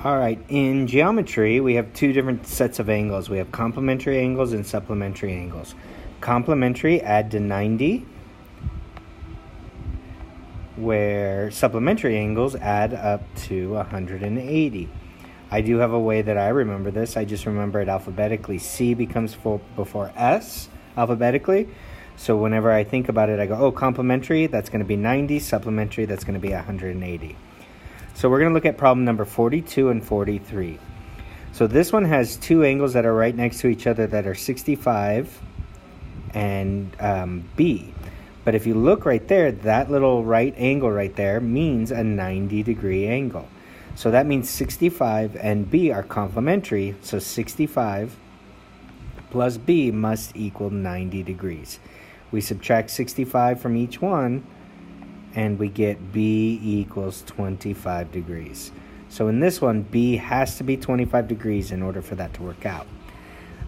All right, in geometry, we have two different sets of angles. We have complementary angles and supplementary angles. Complementary add to 90, where supplementary angles add up to 180. I do have a way that I remember this. I just remember it alphabetically. C becomes before S alphabetically. So whenever I think about it, I go, oh, complementary, that's going to be 90. Supplementary, that's going to be 180. So we're going to look at problem number 42 and 43. So this one has two angles that are right next to each other that are 65 and B. But if you look right there, that little right angle right there means a 90-degree angle. So that means 65 and B are complementary. So 65 plus B must equal 90 degrees. We subtract 65 from each one, and we get B equals 25 degrees. So in this one, B has to be 25 degrees in order for that to work out.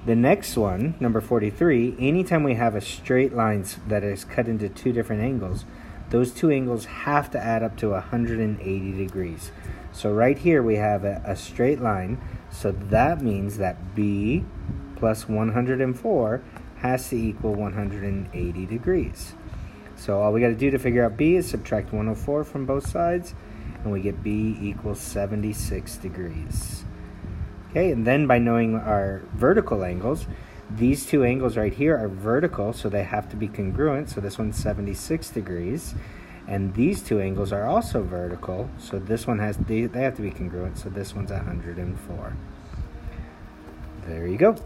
The next one, number 43, anytime we have a straight line that is cut into two different angles, those two angles have to add up to 180 degrees. So right here we have a straight line, so that means that B plus 104 has to equal 180 degrees. So all we got to do to figure out B is subtract 104 from both sides, and we get B equals 76 degrees. Okay, and then by knowing our vertical angles, these two angles right here are vertical, so they have to be congruent. So this one's 76 degrees, and these two angles are also vertical, so this one they have to be congruent, so this one's 104. There you go.